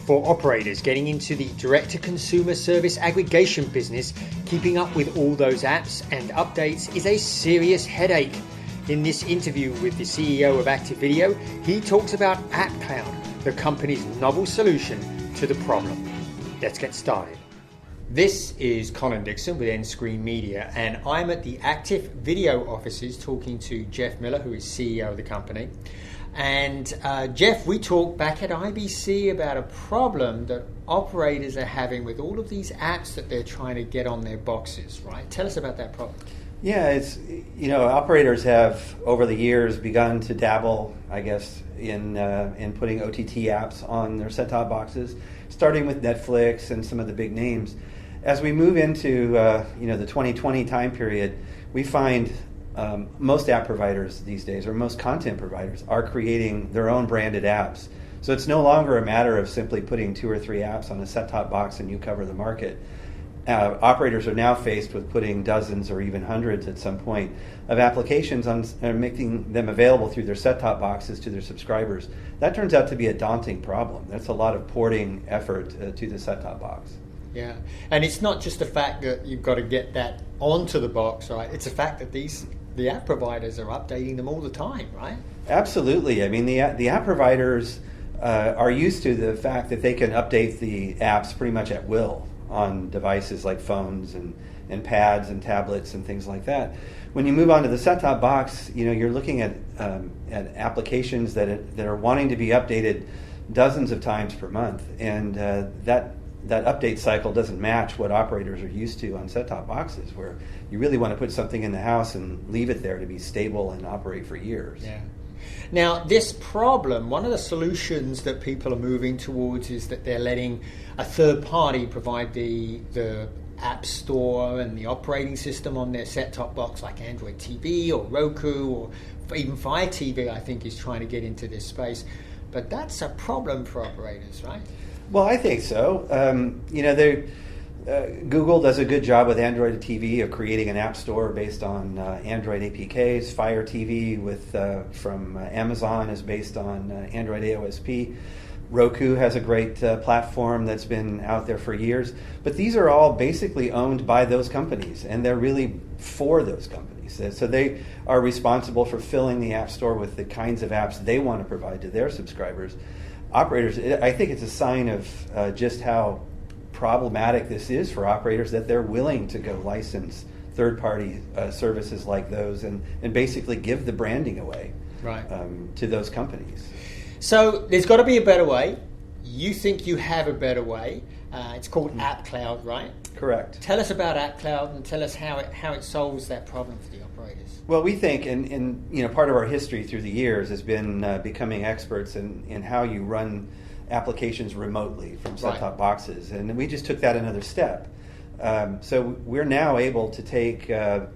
For operators getting into the direct-to-consumer service aggregation business, keeping up with all those apps and updates is a serious headache. In this interview with the CEO of ActiveVideo, he talks about AppCloud, the company's novel solution to the problem. Let's get started. This is Colin Dixon with nScreenNoise, and I'm at the ActiveVideo offices talking to Jeff Miller, who is CEO of the company. And Jeff, we talked back at IBC about a problem that operators are having with all of these apps that they're trying to get on their boxes, right? Tell us about that problem. Yeah, operators have over the years begun to dabble, I guess, in putting OTT apps on their set-top boxes, starting with Netflix and some of the big names. As we move into the 2020 time period, we find most app providers these days, or most content providers, are creating their own branded apps. So it's no longer a matter of simply putting 2 or 3 apps on a set-top box and you cover the market. Operators are now faced with putting dozens or even hundreds at some point of applications on, making them available through their set-top boxes to their subscribers. That turns out to be a daunting problem. That's a lot of porting effort to the set-top box. Yeah, and it's not just the fact that you've got to get that onto the box, right? It's the fact that the app providers are updating them all the time, right? Absolutely. I mean, the app providers are used to the fact that they can update the apps pretty much at will on devices like phones and pads and tablets and things like that. When you move on to the set-top box, you're looking at applications that are wanting to be updated dozens of times per month, and that update cycle doesn't match what operators are used to on set-top boxes, where you really want to put something in the house and leave it there to be stable and operate for years. Yeah. Now, this problem, one of the solutions that people are moving towards is that they're letting a third party provide the app store and the operating system on their set-top box, like Android TV or Roku or even Fire TV, I think, is trying to get into this space. But that's a problem for operators, right? Well, I think so. Google does a good job with Android TV of creating an app store based on Android APKs. Fire TV from Amazon is based on Android AOSP. Roku has a great platform that's been out there for years. But these are all basically owned by those companies, and they're really for those companies. So they are responsible for filling the app store with the kinds of apps they want to provide to their subscribers. Operators, I think it's a sign of just how problematic this is for operators, that they're willing to go license third-party services like those and basically give the branding away, right, to those companies. So there's got to be a better way. You think you have a better way. It's called AppCloud, right? Correct. Tell us about AppCloud and tell us how it solves that problem for the operators. Well, we think, and part of our history through the years has been becoming experts in how you run applications remotely from set-top boxes, and we just took that another step. So we're now able to take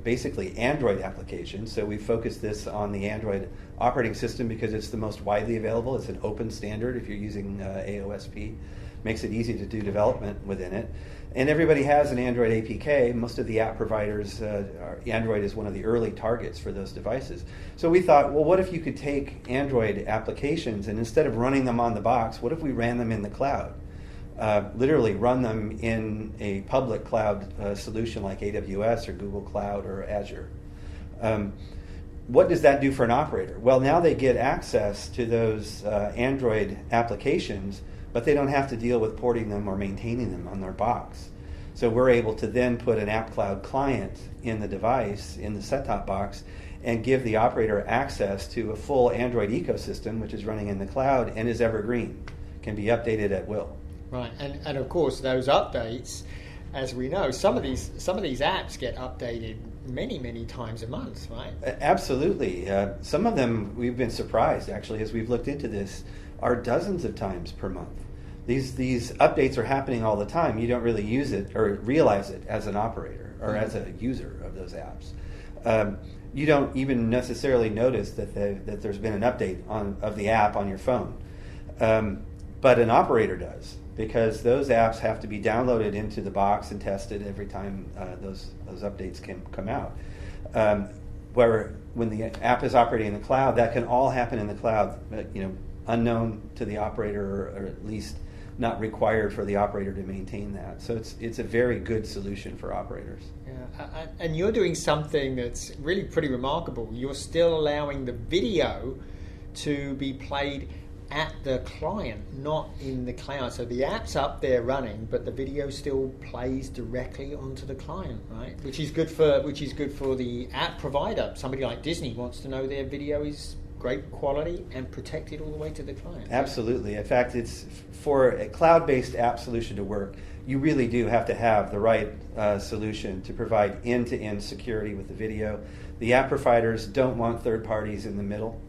basically Android applications. So we focus this on the Android operating system because it's the most widely available. It's an open standard if you're using AOSP. Makes it easy to do development within it. And everybody has an Android APK. Most of the app providers, Android is one of the early targets for those devices. So we thought, well, what if you could take Android applications and instead of running them on the box, what if we ran them in the cloud? Literally run them in a public cloud solution like AWS or Google Cloud or Azure. What does that do for an operator? Well, now they get access to those Android applications, but they don't have to deal with porting them or maintaining them on their box. So we're able to then put an AppCloud client in the device, in the set-top box, and give the operator access to a full Android ecosystem, which is running in the cloud and is evergreen, can be updated at will. Right, and of course those updates, as we know, some of these apps get updated many times a month, right? Absolutely. Some of them, we've been surprised actually as we've looked into this, are dozens of times per month. These updates are happening all the time. You don't really use it or realize it as an operator or as a user of those apps. You don't even necessarily notice that there's been an update of the app on your phone. But an operator does, because those apps have to be downloaded into the box and tested every time those updates can come out. Where when the app is operating in the cloud, that can all happen in the cloud, unknown to the operator, or at least not required for the operator to maintain that. So it's a very good solution for operators. Yeah, and you're doing something that's really pretty remarkable. You're still allowing the video to be played at the client, not in the cloud. So the app's up there running, but the video still plays directly onto the client, right? Which is good for the app provider. Somebody like Disney wants to know their video is great quality and protected all the way to the client. Absolutely. In fact, it's for a cloud-based app solution to work, you really do have to have the right solution to provide end-to-end security with the video. The app providers don't want third parties in the middle,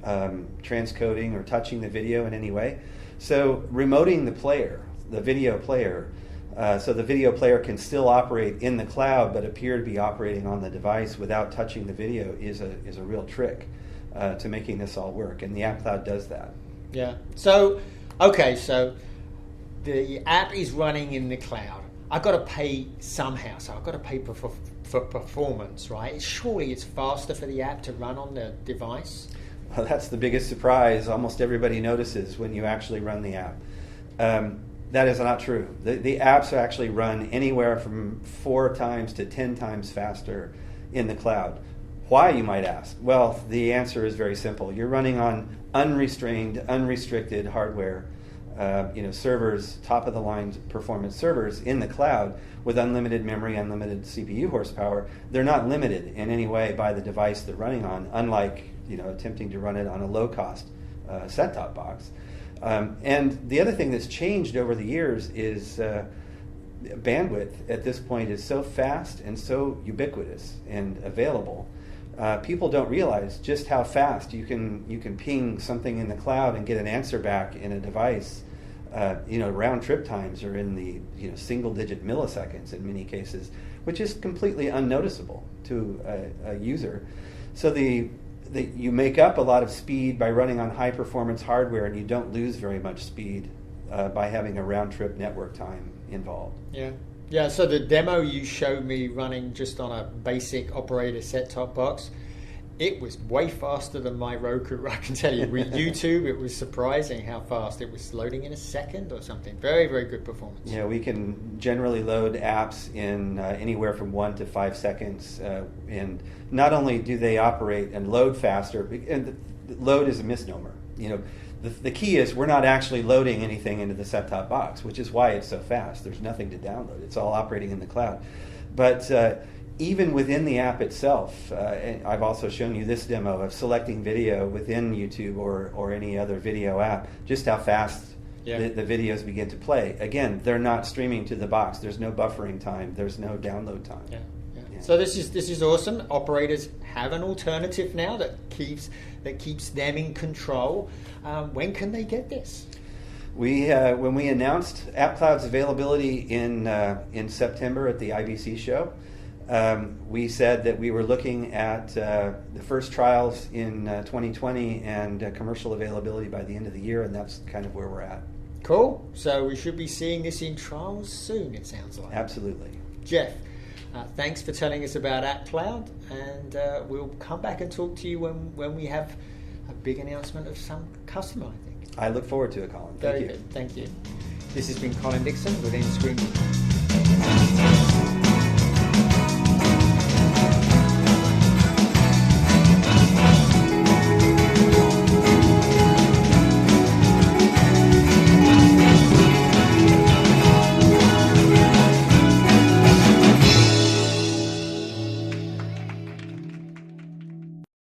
transcoding or touching the video in any way. So remoting the video player, so the video player can still operate in the cloud but appear to be operating on the device without touching the video is a real trick to making this all work, and the AppCloud does that. Yeah. So, okay, so the app is running in the cloud. I've got to pay somehow, so I've got to pay for performance, right? Surely it's faster for the app to run on the device. Well, that's the biggest surprise almost everybody notices when you actually run the app. That is not true. The apps actually run anywhere from 4 times to 10 times faster in the cloud. Why, you might ask? Well, the answer is very simple. You're running on unrestrained, unrestricted hardware, servers, top-of-the-line performance servers in the cloud with unlimited memory, unlimited CPU horsepower. They're not limited in any way by the device they're running on, unlike attempting to run it on a low-cost set-top box. And the other thing that's changed over the years is bandwidth at this point is so fast and so ubiquitous and available. People don't realize just how fast you can ping something in the cloud and get an answer back in a device. Round trip times are in the single-digit milliseconds in many cases, which is completely unnoticeable to a user. So you make up a lot of speed by running on high-performance hardware, and you don't lose very much speed by having a round-trip network time involved. Yeah, so the demo you showed me running just on a basic operator set-top box, it was way faster than my Roku. I can tell you, with YouTube, it was surprising how fast it was loading in a second or something. Very, very good performance. Yeah, we can generally load apps in anywhere from 1 to 5 seconds. And not only do they operate and load faster, and load is a misnomer. The key is we're not actually loading anything into the set-top box, which is why it's so fast. There's nothing to download. It's all operating in the cloud. But even within the app itself, and I've also shown you this demo of selecting video within YouTube or any other video app, just how fast the videos begin to play. Again, they're not streaming to the box. There's no buffering time. There's no download time. Yeah. So this is awesome. Operators have an alternative now that keeps them in control. When can they get this? When we announced AppCloud's availability in September at the IBC show, we said that we were looking at the first trials in 2020 and commercial availability by the end of the year, and that's kind of where we're at. Cool. So we should be seeing this in trials soon, it sounds like. Absolutely. Jeff, thanks for telling us about AppCloud, and we'll come back and talk to you when we have a big announcement of some customer, I think. I look forward to it, Colin. Very good. Thank you. This has been Colin Dixon with nScreenNoise.